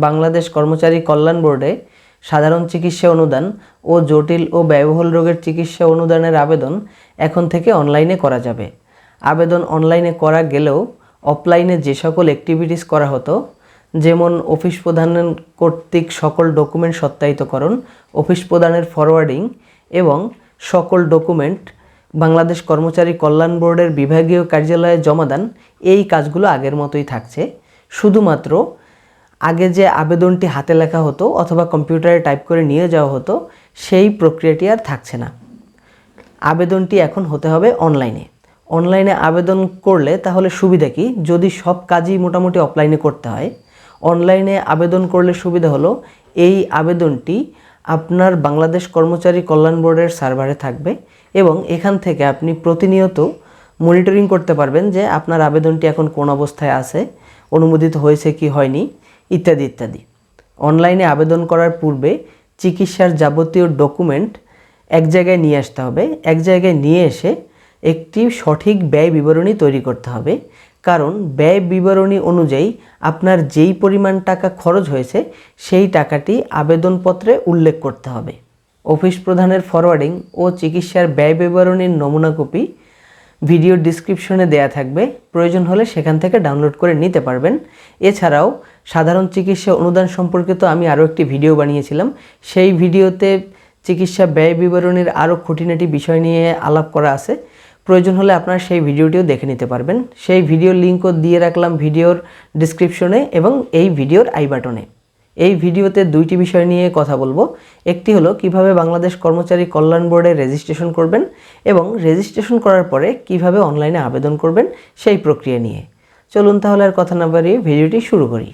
বাংলাদেশ কর্মচারী কল্যাণ বোর্ডে সাধারণ চিকিৎসা অনুদান ও জটিল ও ব্যয়বহুল রোগের চিকিৎসা অনুদানের আবেদন এখন থেকে অনলাইনে করা যাবে। আবেদন অনলাইনে করা গেলেও অফলাইনে যে সকল অ্যাক্টিভিটিস করা হতো, যেমন অফিস প্রধান কর্তৃক সকল ডকুমেন্ট সত্যায়িতকরণ, অফিস প্রধানের ফরওয়ার্ডিং এবং সকল ডকুমেন্ট বাংলাদেশ কর্মচারী কল্যাণ বোর্ডের বিভাগীয় কার্যালয়ে জমাদান, এই কাজগুলো আগের মতোই থাকছে। শুধুমাত্র আগে যে আবেদনটি হাতে লেখা হতো অথবা কম্পিউটারে টাইপ করে নিয়ে যাওয়া হতো, সেই প্রক্রিয়াটি আর থাকছে না। আবেদনটি এখন হতে হবে অনলাইনে। অনলাইনে আবেদন করলে তাহলে সুবিধা কি? যদি সব কাজই মোটামুটি অফলাইনে করতে হয়, অনলাইনে আবেদন করলে সুবিধা হলো এই আবেদনটি আপনার বাংলাদেশ কর্মচারী কল্যাণ বোর্ডের সার্ভারে থাকবে এবং এখান থেকে আপনি প্রতিনিয়ত মনিটরিং করতে পারবেন যে আপনার আবেদনটি এখন কোন অবস্থায় আছে, অনুমোদিত হয়েছে কি হয়নি, ইত্যাদি ইত্যাদি। অনলাইনে আবেদন করার পূর্বে চিকিৎসার যাবতীয় ডকুমেন্ট এক জায়গায় নিয়ে আসতে হবে। এক জায়গায় নিয়ে এসে একটি সঠিক ব্যয় বিবরণী তৈরি করতে হবে, কারণ ব্যয় বিবরণী অনুযায়ী আপনার যেই পরিমাণ টাকা খরচ হয়েছে সেই টাকাটি আবেদনপত্রে উল্লেখ করতে হবে। অফিস প্রধানের ফরওয়ার্ডিং ও চিকিৎসার ব্যয় বিবরণীর নমুনা কপি ভিডিও ডিসক্রিপশনে দেয়া থাকবে, প্রয়োজন হলে সেখান থেকে ডাউনলোড করে নিতে পারবেন। এছাড়াও সাধারণ চিকিৎসা অনুদান সম্পর্কিত আমি আরও একটি ভিডিও বানিয়েছিলাম। সেই ভিডিওতে চিকিৎসা ব্যয় বিবরণীর আরও খুঁটিনাটি বিষয় নিয়ে আলাপ করা আছে, প্রয়োজন হলে আপনারা সেই ভিডিওটিও দেখে নিতে পারবেন। সেই ভিডিওর লিঙ্কও দিয়ে রাখলাম ভিডিওর ডিসক্রিপশনে এবং এই ভিডিওর আই বাটনে। এই ভিডিওতে দুইটি বিষয় নিয়ে কথা বলবো। একটি হলো কিভাবে বাংলাদেশ কর্মচারী কল্যাণ বোর্ডে রেজিস্ট্রেশন করবেন এবং রেজিস্ট্রেশন করার পরে কিভাবে অনলাইনে আবেদন করবেন সেই প্রক্রিয়া নিয়ে। চলুন তাহলে আর কথা না বাড়িয়ে ভিডিওটি শুরু করি।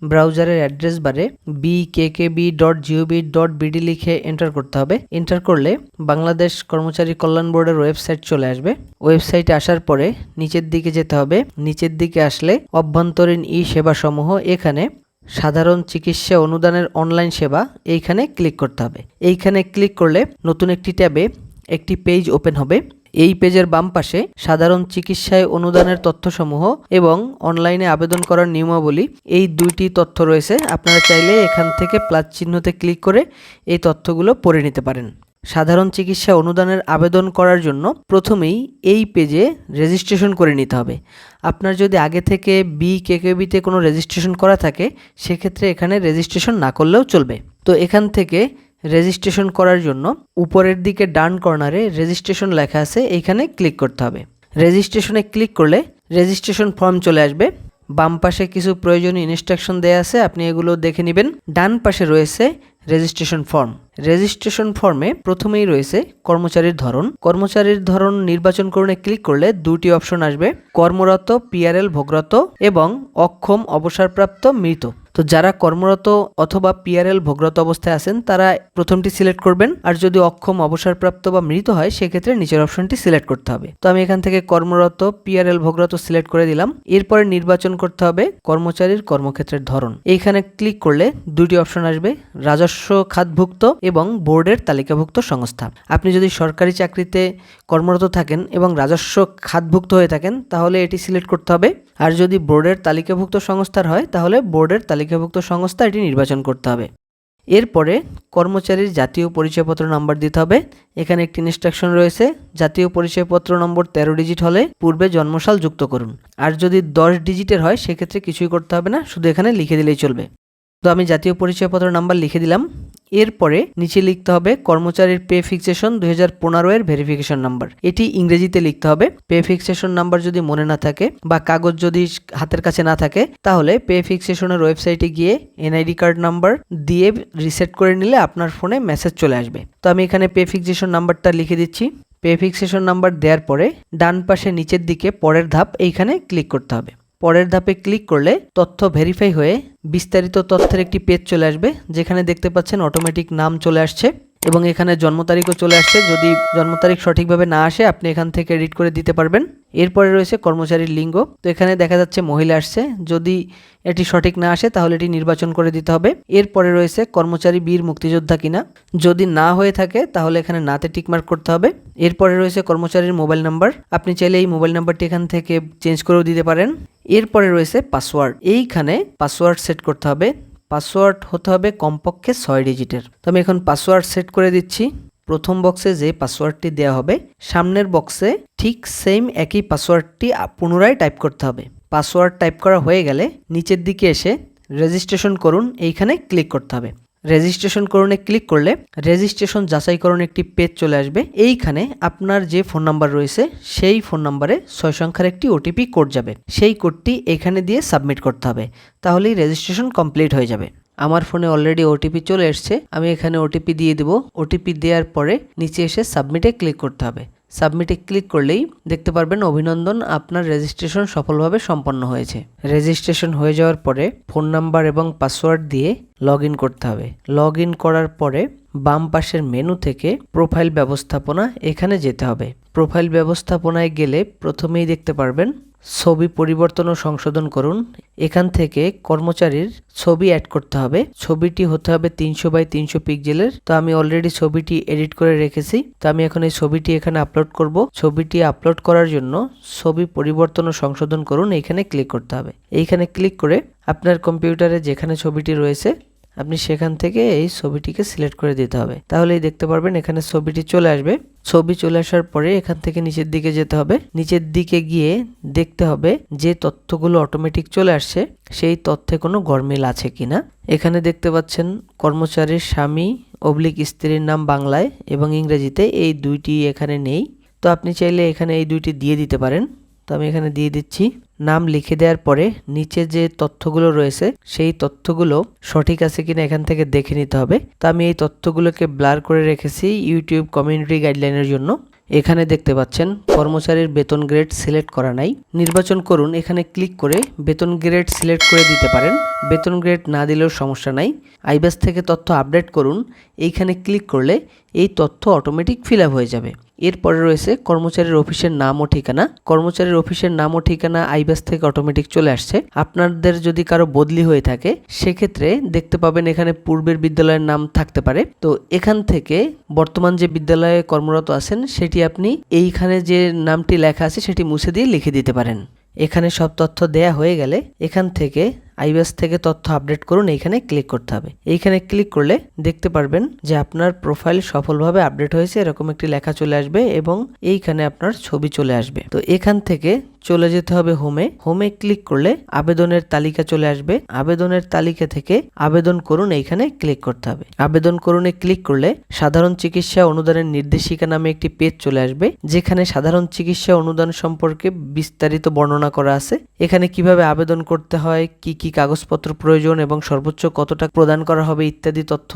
ব্রাউজারের অ্যাড্রেস বারে bkkb.gov.bd লিখে এন্টার করতে হবে। এন্টার করলে বাংলাদেশ কর্মচারী কল্যাণ বোর্ডের ওয়েবসাইট চলে আসবে। ওয়েবসাইটে আসার পরে নিচের দিকে যেতে হবে। নিচের দিকে আসলে অভ্যন্তরীণ ই সেবা সমূহ, এখানে সাধারণ চিকিৎসা অনুদানের অনলাইন সেবা, এইখানে ক্লিক করতে হবে। এইখানে ক্লিক করলে নতুন একটি ট্যাবে একটি পেজ ওপেন হবে। এই পেজের বাম পাশে সাধারণ চিকিৎসায় অনুদানের তথ্যসমূহ এবং অনলাইনে আবেদন করার নিয়মাবলী, এই দুইটি তথ্য রয়েছে। আপনারা চাইলে এখান থেকে প্লাস চিহ্নতে ক্লিক করে এই তথ্যগুলো পড়ে নিতে পারেন। সাধারণ চিকিৎসা অনুদানের আবেদন করার জন্য প্রথমেই এই পেজে রেজিস্ট্রেশন করে নিতে হবে। আপনার যদি আগে থেকে বিকেকেবিতে কোনো রেজিস্ট্রেশন করা থাকে, সেক্ষেত্রে এখানে রেজিস্ট্রেশন না করলেও চলবে। তো এখান থেকে রেজিস্ট্রেশন করার জন্য উপরের দিকে ডান কর্নারে রেজিস্ট্রেশন লেখা আছে, এইখানে ক্লিক করতে হবে। রেজিস্ট্রেশনে ক্লিক করলে রেজিস্ট্রেশন ফর্ম চলে আসবে। বাম পাশে কিছু প্রয়োজনীয় ইনস্ট্রাকশন দেয়া আছে, আপনি এগুলো দেখে নেবেন। ডান পাশে রয়েছে রেজিস্ট্রেশন ফর্ম। রেজিস্ট্রেশন ফর্মে প্রথমেই রয়েছে কর্মচারীর ধরন। কর্মচারীর ধরন নির্বাচন করে ক্লিক করলে দুটি অপশন আসবে, কর্মরত, পিআরএল ভোগরত এবং অক্ষম, অবসরপ্রাপ্ত, মৃত। তো যারা কর্মরত অথবা পিআরএল ভোগরত অবস্থায় আছেন তারা প্রথমটি সিলেক্ট করবেন, আর যদি অক্ষম, অবসরপ্রাপ্ত বা মৃত হয় সেক্ষেত্রে নিচের অপশনটি সিলেক্ট করতে হবে। তো আমি এখান থেকে কর্মরত, পিআরএল ভোগরত সিলেক্ট করে দিলাম। এরপরে নির্বাচন করতে হবে কর্মচারীর কর্মক্ষেত্রের ধরন। এইখানে ক্লিক করলে দুটি অপশন আসবে, রাজস্ব খাতভুক্ত এবং বোর্ডের তালিকাভুক্ত সংস্থা। আপনি যদি সরকারি চাকরিতে কর্মরত থাকেন এবং রাজস্ব খাতভুক্ত হয়ে থাকেন তাহলে এটি সিলেক্ট করতে হবে, আর যদি বোর্ডের তালিকাভুক্ত সংস্থার হয় তাহলে বোর্ডের তালিকাভুক্ত সংস্থা এটি নির্বাচন করতে হবে। এরপরে কর্মচারীর জাতীয় পরিচয়পত্র নম্বর দিতে হবে। এখানে একটি ইনস্ট্রাকশন রয়েছে, জাতীয় পরিচয়পত্র নম্বর 13 ডিজিট হলে পূর্বে জন্মসাল যুক্ত করুন। আর যদি 10 ডিজিটের হয় সেক্ষেত্রে কিছুই করতে হবে না, শুধু এখানে লিখে দিলেই চলবে। তো আমি জাতীয় পরিচয়পত্র নাম্বার লিখে দিলাম। এরপরে নিচে লিখতে হবে কর্মচারীর পে ফিক্সেশন 2015 এর ভেরিফিকেশন নাম্বার। এটি ইংরেজিতে লিখতে হবে। পে ফিক্সেশন নাম্বার যদি মনে না থাকে বা কাগজ যদি হাতের কাছে না থাকে তাহলে পে ফিক্সেশনের ওয়েবসাইটে গিয়ে এনআইডি কার্ড নাম্বার দিয়ে রিসেট করে নিলে আপনার ফোনে মেসেজ চলে আসবে। তো আমি এখানে পে ফিক্সেশন নাম্বারটা লিখে দিচ্ছি। পে ফিক্সেশন নাম্বার দেওয়ার পরে ডান পাশে নিচের দিকে পরের ধাপ, এইখানে ক্লিক করতে হবে। পরের ধাপে ক্লিক করলে তথ্য ভেরিফাই হয়ে বিস্তারিত তথ্যের একটি পেজ চলে আসবে, যেখানে দেখতে পাচ্ছেন অটোমেটিক নাম চলে আসছে। এবং এখানে জন্ম তারিখও চলে আসছে। যদি জন্ম তারিখ সঠিকভাবে না আসে আপনি এখান থেকে এডিট করে দিতে পারবেন। এরপরে রয়েছে কর্মচারীর লিঙ্গ। তো এখানে দেখা যাচ্ছে মহিলা আসছে, যদি এটি সঠিক না আসে তাহলে এটি নির্বাচন করে দিতে হবে। এরপরে রয়েছে কর্মচারী বীর মুক্তিযোদ্ধা কিনা, যদি না হয়ে থাকে তাহলে এখানে নাতে টিকমার্ক করতে হবে। এরপরে রয়েছে কর্মচারীর মোবাইল নাম্বার, আপনি চাইলে এই মোবাইল নাম্বারটি এখান থেকে চেঞ্জ করেও দিতে পারেন। এরপরে রয়েছে পাসওয়ার্ড, এইখানে পাসওয়ার্ড সেট করতে হবে। পাসওয়ার্ড হতে হবে কমপক্ষে 6 ডিজিটের। তো আমি এখন পাসওয়ার্ড সেট করে দিচ্ছি। প্রথম বক্সে যে পাসওয়ার্ডটি দেওয়া হবে সামনের বক্সে ঠিক সেম একই পাসওয়ার্ডটি পুনরায় টাইপ করতে হবে। পাসওয়ার্ড টাইপ করা হয়ে গেলে নিচের দিকে এসে রেজিস্ট্রেশন করুন এইখানে ক্লিক করতে হবে। রেজিস্ট্রেশন করুনে ক্লিক করলে রেজিস্ট্রেশন যাচাইকরণ একটি পেজ চলে আসবে। এইখানে আপনার যে ফোন নাম্বার রয়েছে সেই ফোন নাম্বারে 6 সংখ্যার একটি ওটিপি কোড যাবে, সেই কোডটি এখানে দিয়ে সাবমিট করতে হবে, তাহলেই রেজিস্ট্রেশন কমপ্লিট হয়ে যাবে। আমার ফোনে অলরেডি ওটিপি চলে এসছে, আমি এখানে ওটিপি দিয়ে দেব। ওটিপি দেওয়ার পরে নিচে এসে সাবমিটে ক্লিক করতে হবে। সাবমিটে ক্লিক করলেই দেখতে পারবেন অভিনন্দন, আপনার রেজিস্ট্রেশন সফলভাবে সম্পন্ন হয়েছে। রেজিস্ট্রেশন হয়ে যাওয়ার পরে ফোন নাম্বার এবং পাসওয়ার্ড দিয়ে লগ ইন করতে হবে। লগ ইন করার পরে বাম পাশের মেনু থেকে প্রোফাইল ব্যবস্থাপনা এখানে যেতে হবে। প্রোফাইল ব্যবস্থাপনায় গেলে প্রথমেই দেখতে পারবেন ছবি পরিবর্তন ও সংশোধন করুন। এখান থেকে কর্মচারীর ছবি অ্যাড করতে হবে। ছবিটি হতে হবে 300x300 পিক্সেলের। তো আমি অলরেডি ছবিটি এডিট করে রেখেছি, তো আমি এখন এই ছবিটি এখানে আপলোড করব। ছবিটি আপলোড করার জন্য ছবি পরিবর্তন ও সংশোধন করুন এইখানে ক্লিক করতে হবে। এইখানে ক্লিক করে আপনার কম্পিউটারে যেখানে ছবিটি রয়েছে আপনি সেখান থেকে এই ছবিটিকে সিলেক্ট করে দিতে হবে, তাহলেই দেখতে পারবেন এখানে ছবিটি চলে আসবে। ছবি চলে আসার পরে এখান থেকে নিচের দিকে যেতে হবে। নিচের দিকে গিয়ে দেখতে হবে যে তথ্যগুলো অটোমেটিক চলে আসছে সেই তথ্যে কোনো গরমিল আছে কিনা। এখানে দেখতে পাচ্ছেন কর্মচারীর স্বামী / স্ত্রীর নাম বাংলায় এবং ইংরেজিতে, এই দুইটি এখানে নেই। তো আপনি চাইলে এখানে এই দুইটি দিয়ে দিতে পারেন। তো আমি এখানে দিয়ে দিচ্ছি। নাম লিখে দেওয়ার পরে নিচে যে তথ্যগুলো রয়েছে সেই তথ্যগুলো সঠিক আছে কিনা এখান থেকে দেখে নিতে হবে। তো আমি এই তথ্যগুলোকে ব্লার করে রেখেছি ইউটিউব কমিউনিটি গাইডলাইনের জন্য। এখানে দেখতে পাচ্ছেন কর্মচারীর বেতন গ্রেড সিলেক্ট করা নাই, নির্বাচন করুন। এখানে ক্লিক করে বেতন গ্রেড সিলেক্ট করে দিতে পারেন, বেতন গ্রেড না দিলেও সমস্যা নাই। আইবাস থেকে তথ্য আপডেট করুন, এইখানে ক্লিক করলে এই তথ্য অটোমেটিক ফিল আপ হয়ে যাবে। এরপরে রয়েছে কর্মচারীর অফিসের নাম ও ঠিকানা। কর্মচারীর অফিসের নাম ও ঠিকানা আইবাস থেকে অটোমেটিক চলে আসছে। আপনাদের যদি কারো বদলি হয়ে থাকে সেক্ষেত্রে দেখতে পাবেন এখানে পূর্বের বিদ্যালয়ের নাম থাকতে পারে। তো এখান থেকে বর্তমান যে বিদ্যালয়ে কর্মরত আছেন সেটি আপনি এইখানে যে নামটি লেখা আছে সেটি মুছে দিয়ে লিখে দিতে পারেন। এখানে সব তথ্য দেয়া হয়ে গেলে এখান থেকে আইবাস থেকে তথ্য আপডেট করুন, এইখানে ক্লিক করতে হবে। এইখানে ক্লিক করলে দেখতে পারবেন যে আপনার প্রোফাইল সফলভাবে আপডেট হয়েছে এরকম একটি লেখা চলে আসবে এবং এইখানে আপনার ছবি চলে আসবে। তো এখান থেকে চলে যেতে হবে হোমে। হোমে ক্লিক করলে আবেদনের তালিকা চলে আসবে। আবেদনের তালিকা থেকে আবেদন করুন এইখানে ক্লিক করতে হবে। আবেদন করুনে ক্লিক করলে সাধারণ চিকিৎসা অনুদানের নির্দেশিকা নামে একটি পেজ চলে আসবে, যেখানে সাধারণ চিকিৎসা অনুদান সম্পর্কে বিস্তারিত বর্ণনা করা আছে। এখানে কিভাবে আবেদন করতে হয়, কি কি কাগজপত্র প্রয়োজন এবং সর্বোচ্চ কত টাকা প্রদান করা হবে ইত্যাদি তথ্য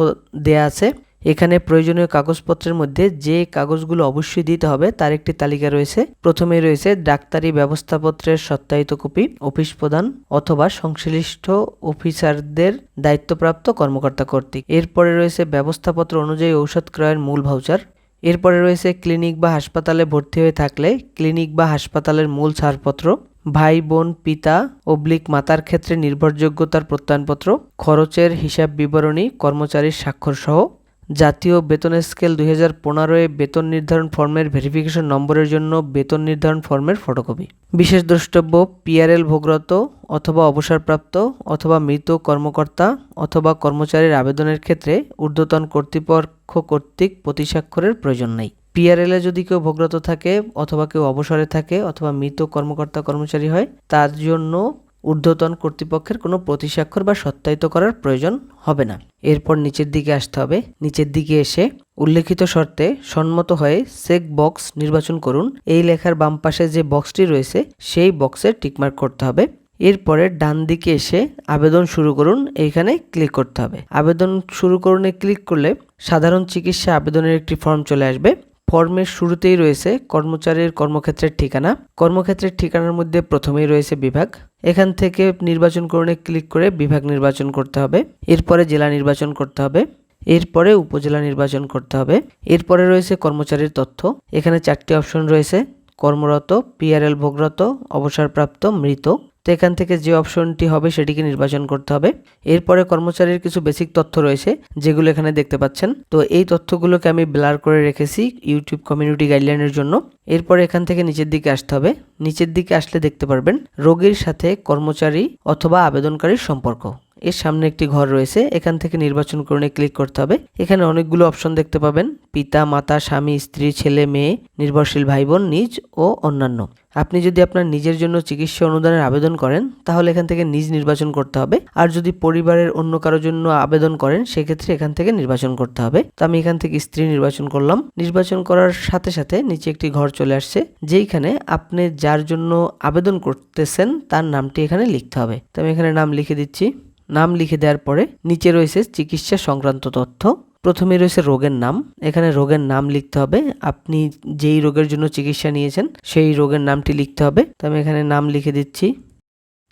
দেয়া আছে। এখানে প্রয়োজনীয় কাগজপত্রের মধ্যে যে কাগজগুলো অবশ্যই দিতে হবে তার একটি তালিকা রয়েছে। প্রথমে রয়েছে ডাক্তারি ব্যবস্থাপত্রের সত্যায়িত কপি, অফিস প্রধান অথবা সংশ্লিষ্ট অফিসারদের দায়িত্বপ্রাপ্ত কর্মকর্তা কর্তৃক। এরপরে রয়েছে ব্যবস্থাপত্র অনুযায়ী ঔষধ ক্রয়ের মূল ভাউচার। এরপরে রয়েছে ক্লিনিক বা হাসপাতালে ভর্তি হয়ে থাকলে ক্লিনিক বা হাসপাতালের মূল ছাড়পত্র, ভাই বোন পিতা / মাতার ক্ষেত্রে নির্ভরযোগ্যতার প্রত্যয়নপত্র, খরচের হিসাব বিবরণী, কর্মচারীর স্বাক্ষর সহ, জাতীয় বেতন স্কেল 2015 বেতন নির্ধারণ ফর্মের ভেরিফিকেশন নম্বরের জন্য বেতন নির্ধারণ ফর্মের ফটোকপি। বিশেষ দ্রষ্টব্য PRL ভোগরত অথবা অবসরপ্রাপ্ত অথবা মৃত কর্মকর্তা অথবা কর্মচারীর আবেদনের ক্ষেত্রে ঊর্ধ্বতন কর্তৃপক্ষ কর্তৃক প্রতিস্বাক্ষরের প্রয়োজন নেই। PRL-এ যদি কেউ ভোগরত থাকে অথবা কেউ অবসরে থাকে অথবা মৃত কর্মকর্তা কর্মচারী হয় তার জন্য ঊর্ধ্বতন কর্তৃপক্ষের কোনো প্রতিস্বাক্ষর বা সত্যায়িত করার প্রয়োজন হবে না। এরপর নিচের দিকে আসতে হবে। নিচের দিকে এসে উল্লেখিত শর্তে সম্মত হয়ে চেক বক্স নির্বাচন করুন। এই লেখার বাম পাশে যে বক্সটি রয়েছে সেই বক্সে টিকমার্ক করতে হবে। এরপরে ডান দিকে এসে আবেদন শুরু করুন, এইখানে ক্লিক করতে হবে। আবেদন শুরু করুনে ক্লিক করলে সাধারণ চিকিৎসা আবেদনের একটি ফর্ম চলে আসবে। ফর্মের শুরুতেই রয়েছে কর্মচারীর কর্মক্ষেত্রের ঠিকানা। কর্মক্ষেত্রের ঠিকানার মধ্যে প্রথমেই রয়েছে বিভাগ। এখান থেকে নির্বাচন করুনে ক্লিক করে বিভাগ নির্বাচন করতে হবে। এরপরে জেলা নির্বাচন করতে হবে। এরপরে উপজেলা নির্বাচন করতে হবে। এরপরে রয়েছে কর্মচারীর তথ্য। এখানে 4টি অপশন রয়েছে, কর্মরত, পিআরএল ভোগরত, অবসরপ্রাপ্ত, মৃত। তো এখান থেকে যে অপশনটি হবে সেটিকে নির্বাচন করতে হবে। এরপরে কর্মচারীর কিছু বেসিক তথ্য রয়েছে যেগুলো এখানে দেখতে পাচ্ছেন। তো এই তথ্যগুলোকে আমি ব্লার করে রেখেছি ইউটিউব কমিউনিটি গাইডলাইনের জন্য। এরপরে এখান থেকে নিচের দিকে আসতে হবে। নিচের দিকে আসলে দেখতে পারবেন রোগীর সাথে কর্মচারী অথবা আবেদনকারীর সম্পর্ক। এর সামনে একটি ঘর রয়েছে, এখান থেকে নির্বাচন করে ক্লিক করতে হবে। এখানে অনেকগুলো অপশন দেখতে পাবেন, পিতা, মাতা, স্বামী, স্ত্রী, ছেলে, মেয়ে, নির্ভরশীল ভাই বোন, নিজ ও অন্যান্য। আপনি যদি আপনার নিজের জন্য চিকিৎসা অনুদানের আবেদন করেন তাহলে এখান থেকে নিজ নির্বাচন করতে হবে, আর যদি পরিবারের অন্য কারোর জন্য আবেদন করেন সেক্ষেত্রে এখান থেকে নির্বাচন করতে হবে। তো আমি এখান থেকে স্ত্রী নির্বাচন করলাম। নির্বাচন করার সাথে সাথে নিচে একটি ঘর চলে আসছে, যেইখানে আপনি যার জন্য আবেদন করতেছেন তার নামটি এখানে লিখতে হবে। তো আমি এখানে নাম লিখে দিচ্ছি। নাম লিখে দেওয়ার পরে নিচে রয়েছে চিকিৎসা সংক্রান্ত তথ্য। প্রথমে রয়েছে রোগের নাম, এখানে রোগের নাম লিখতে হবে। আপনি যেই রোগের জন্য চিকিৎসা নিয়েছেন সেই রোগের নামটি লিখতে হবে। তো আমি এখানে নাম লিখে দিচ্ছি।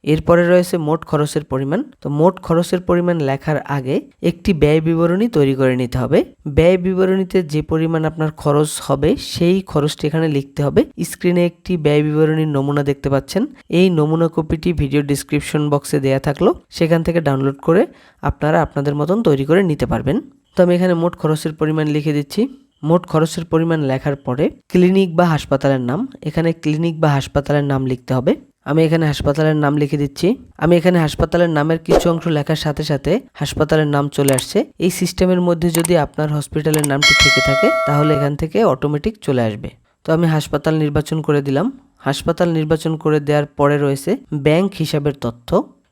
এরপরে রয়েছে মোট খরচের পরিমাণ। তো মোট খরচের পরিমাণ লেখার আগে একটি ব্যয় বিবরণী তৈরি করে নিতে হবে। ব্যয় বিবরণীতে যে পরিমাণ আপনার খরচ হবে সেই খরচটি এখানে লিখতে হবে। স্ক্রিনে একটি ব্যয় বিবরণীর নমুনা দেখতে পাচ্ছেন, এই নমুনা কপিটি ভিডিও ডিসক্রিপশন বক্সে দেয়া থাকলো, সেখান থেকে ডাউনলোড করে আপনারা আপনাদের মতন তৈরি করে নিতে পারবেন। তো আমি এখানে মোট খরচের পরিমাণ লিখে দিচ্ছি। মোট খরচের পরিমাণ লেখার পরে ক্লিনিক বা হাসপাতালের নাম, এখানে ক্লিনিক বা হাসপাতালের নাম লিখতে হবে। আমি এখানে হাসপাতালের নাম লিখে দিচ্ছি। আমি এখানে হাসপাতালের নামের কিছু অংশ লেখার সাথে সাথে হাসপাতালের নাম চলে আসছে। এই সিস্টেমের মধ্যে যদি আপনার হসপিটালের নামটি থেকে থাকে তাহলে এখান থেকে অটোমেটিক চলে আসবে। তো আমি হাসপাতাল নির্বাচন করে দিলাম। হাসপাতাল নির্বাচন করে দেওয়ার পরে রয়েছে ব্যাংক হিসাবের তথ্য।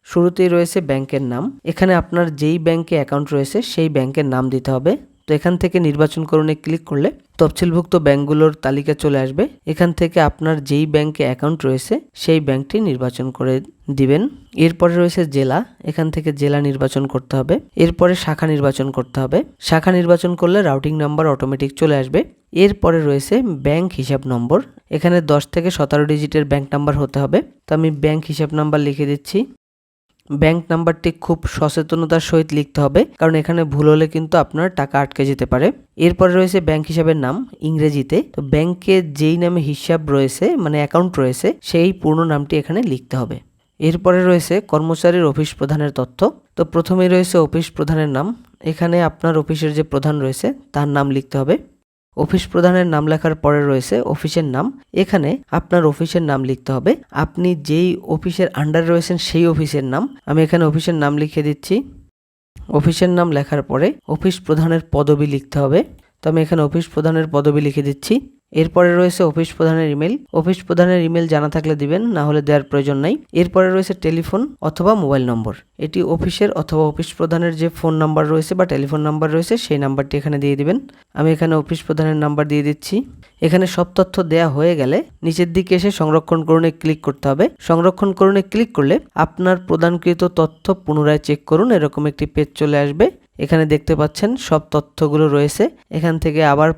শুরুতেই রয়েছে ব্যাংকের নাম, এখানে আপনার যেই ব্যাংকে অ্যাকাউন্ট রয়েছে সেই ব্যাংকের নাম দিতে হবে। তো এখান থেকে নির্বাচন করণে ক্লিক করলে তফসিলভুক্ত ব্যাংকগুলোর তালিকা চলে আসবে। এখান থেকে আপনার যেই ব্যাংকে অ্যাকাউন্ট রয়েছে সেই ব্যাংকটি নির্বাচন করে দিবেন। এরপরে রয়েছে জেলা, এখান থেকে জেলা নির্বাচন করতে হবে। এরপরে শাখা নির্বাচন করতে হবে। শাখা নির্বাচন করলে রাউটিং নাম্বার অটোমেটিক চলে আসবে। এরপরে রয়েছে ব্যাংক হিসাব নম্বর, এখানে 10 থেকে 17 ডিজিটের ব্যাংক নাম্বার হতে হবে। তো আমি ব্যাংক হিসাব নাম্বার লিখে দিচ্ছি। ব্যাংক নাম্বারটি খুব সচেতনতার সহিত লিখতে হবে, কারণ এখানে ভুল হলে কিন্তু আপনার টাকা আটকে যেতে পারে। এরপরে রয়েছে ব্যাংক হিসাবের নাম ইংরেজিতে। তো ব্যাংকে যেই নামে হিসাব রয়েছে মানে অ্যাকাউন্ট রয়েছে সেই পূর্ণ নামটি এখানে লিখতে হবে। এরপরে রয়েছে কর্মচারীর অফিস প্রধানের তথ্য। তো প্রথমেই রয়েছে অফিস প্রধানের নাম, এখানে আপনার অফিসের যে প্রধান রয়েছে তার নাম লিখতে হবে। অফিস প্রধানের নাম লেখার পরে রয়েছে অফিসের নাম, এখানে আপনার অফিসের নাম লিখতে হবে। আপনি যেই অফিসের আন্ডার রয়েছেন সেই অফিসের নাম, আমি এখানে অফিসের নাম লিখে দিচ্ছি। অফিসের নাম লেখার পরে অফিস প্রধানের পদবি লিখতে হবে। তো আমি এখানে অফিস প্রধানের পদবি লিখে দিচ্ছি। এরপরে রয়েছে অফিস প্রধানের ইমেল, অফিস প্রধানের ইমেল জানা থাকলে দিবেন, না হলে দেওয়ার প্রয়োজন নাই। এরপরে রয়েছে টেলিফোন অথবা মোবাইল নম্বর, এটি অফিসের অথবা অফিস প্রধানের যে ফোন নাম্বার রয়েছে বা টেলিফোন নাম্বার রয়েছে সেই নাম্বারটি এখানে দিয়ে দিবেন। আমি এখানে অফিস প্রধানের নাম্বার দিয়ে দিচ্ছি। এখানে সব তথ্য দেয়া হয়ে গেলে নিচের দিকে এসে সংরক্ষণ করণে ক্লিক করতে হবে। সংরক্ষণ করণে ক্লিক করলে আপনার প্রদানকৃত তথ্য পুনরায় চেক করুন, এরকম একটি পেজ চলে আসবে। এখানে দেখতে পাচ্ছেন সব তথ্যগুলো রয়েছে, এখান থেকে আবার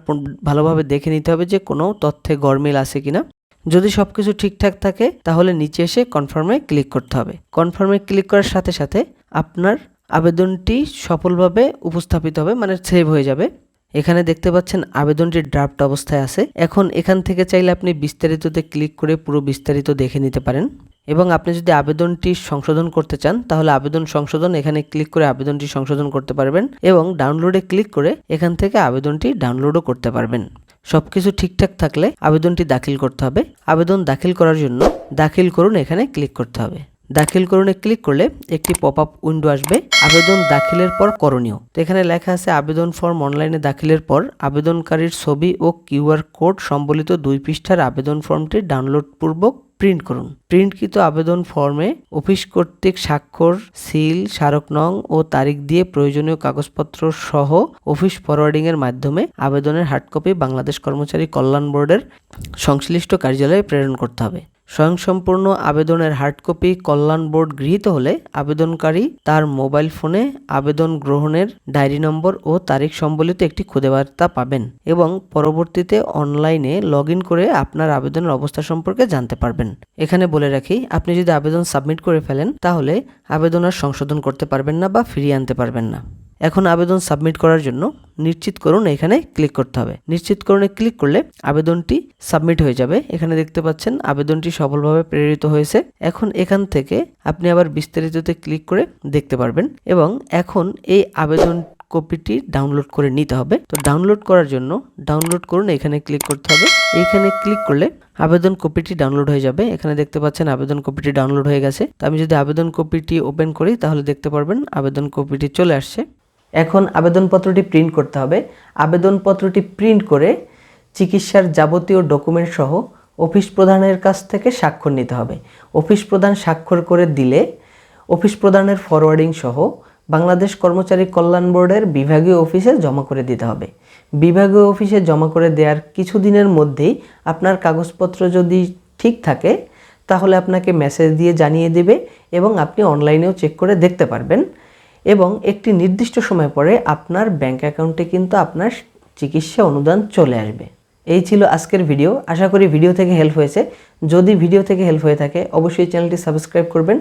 ভালোভাবে দেখে নিতে হবে যে কোনো তথ্যে গরমিল আছে কিনা। যদি সবকিছু ঠিকঠাক থাকে তাহলে নিচে এসে কনফার্মে ক্লিক করতে হবে। কনফার্মে ক্লিক করার সাথে সাথে আপনার আবেদনটি সফলভাবে উপস্থাপিত হবে, মানে সেভ হয়ে যাবে। এখানে দেখতে পাচ্ছেন আবেদনটি ড্রাফট অবস্থায় আছে। এখন এখান থেকে চাইলে আপনি বিস্তারিততে ক্লিক করে পুরো বিস্তারিত দেখে নিতে পারেন, এবং আপনি যদি আবেদনটি সংশোধন করতে চান তাহলে আবেদন সংশোধন এখানে ক্লিক করে আবেদনটি সংশোধন করতে পারবেন, এবং ডাউনলোডে ক্লিক করে এখান থেকে আবেদনটি ডাউনলোডও করতে পারবেন। সবকিছু ঠিকঠাক থাকলে আবেদনটি দাখিল করতে হবে। আবেদন দাখিল করার জন্য দাখিল করুন এখানে ক্লিক করতে হবে। দাখিল করুনে ক্লিক করলে একটি পপ আপ উইন্ডো আসবে, আবেদন দাখিলের পর করণীয়। তো এখানে লেখা আছে আবেদন ফর্ম অনলাইনে দাখিলের পর আবেদনকারীর ছবি ও কিউআর কোড সম্বলিত 2 পৃষ্ঠার আবেদন ফর্মটি ডাউনলোড পূর্বক প্রিন্ট করুন। প্রিন্টকৃত আবেদন ফর্মে অফিস কর্তৃক স্বাক্ষর, সিল, স্মারক নং ও তারিখ দিয়ে প্রয়োজনীয় কাগজপত্র সহ অফিস ফরওয়ার্ডিং এর মাধ্যমে আবেদনের হার্ড কপি বাংলাদেশ কর্মচারী কল্যাণ বোর্ডের সংশ্লিষ্ট কার্যালয়ে প্রেরণ করতে হবে। স্বয়ংসম্পূর্ণ আবেদনের হার্ড কপি কল্যাণ বোর্ড গৃহীত হলে আবেদনকারী তার মোবাইল ফোনে আবেদন গ্রহণের ডায়েরি নম্বর ও তারিখ সম্বলিত একটি খুদে বার্তা পাবেন, এবং পরবর্তীতে অনলাইনে লগ ইন করে আপনার আবেদনের অবস্থা সম্পর্কে জানতে পারবেন। এখানে বলে রাখি, আপনি যদি আবেদন সাবমিট করে ফেলেন তাহলে আবেদন আর সংশোধন করতে পারবেন না বা ফিরিয়ে আনতে পারবেন না। এখন আবেদন সাবমিট করার জন্য নিশ্চিত করুন এখানে ক্লিক করতে হবে। নিশ্চিত করুনে ক্লিক করলে আবেদনটি সাবমিট হয়ে যাবে। এখানে দেখতে পাচ্ছেন আবেদনটি সফলভাবে প্রেরিত হয়েছে। এখন এখান থেকে আপনি আবার বিস্তারিততে ক্লিক করে দেখতে পারবেন এবং এখন এই আবেদন কপিটি ডাউনলোড করে নিতে হবে। তো ডাউনলোড করার জন্য ডাউনলোড করুন এখানে ক্লিক করতে হবে। এইখানে ক্লিক করলে আবেদন কপিটি ডাউনলোড হয়ে যাবে। এখানে দেখতে পাচ্ছেন আবেদন কপিটি ডাউনলোড হয়ে গেছে। তো আমি যদি আবেদন কপিটি ওপেন করি তাহলে দেখতে পারবেন আবেদন কপিটি চলে আসছে। এখন আবেদনপত্রটি প্রিন্ট করতে হবে। আবেদনপত্রটি প্রিন্ট করে চিকিৎসার যাবতীয় ডকুমেন্ট সহ অফিস প্রধানের কাছ থেকে স্বাক্ষর নিতে হবে। অফিস প্রধান স্বাক্ষর করে দিলে অফিস প্রধানের ফরওয়ার্ডিং সহ বাংলাদেশ কর্মচারী কল্যাণ বোর্ডের বিভাগীয় অফিসে জমা করে দিতে হবে। বিভাগীয় অফিসে জমা করে দেওয়ার কিছুদিনের মধ্যেই আপনার কাগজপত্র যদি ঠিক থাকে তাহলে আপনাকে মেসেজ দিয়ে জানিয়ে দেবে এবং আপনি অনলাইনেও চেক করে দেখতে পারবেন এবং একটি নির্দিষ্ট সময় পরে আপনার ব্যাংক অ্যাকাউন্টে কিন্তু আপনার চিকিৎসা অনুদান চলে আসবে। এই ছিল আজকের ভিডিও। আশা করি ভিডিও থেকে হেল্প হয়েছে। যদি ভিডিও থেকে হেল্প হয়ে থাকে অবশ্যই চ্যানেলটি সাবস্ক্রাইব করবেন,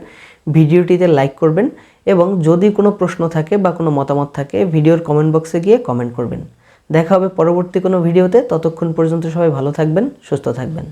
ভিডিওটিতে লাইক করবেন এবং যদি কোনো প্রশ্ন থাকে বা কোনো মতামত থাকে ভিডিওর কমেন্ট বক্সে গিয়ে কমেন্ট করবেন। দেখা হবে পরবর্তী কোনো ভিডিওতে। ততক্ষণ পর্যন্ত সবাই ভালো থাকবেন, সুস্থ থাকবেন।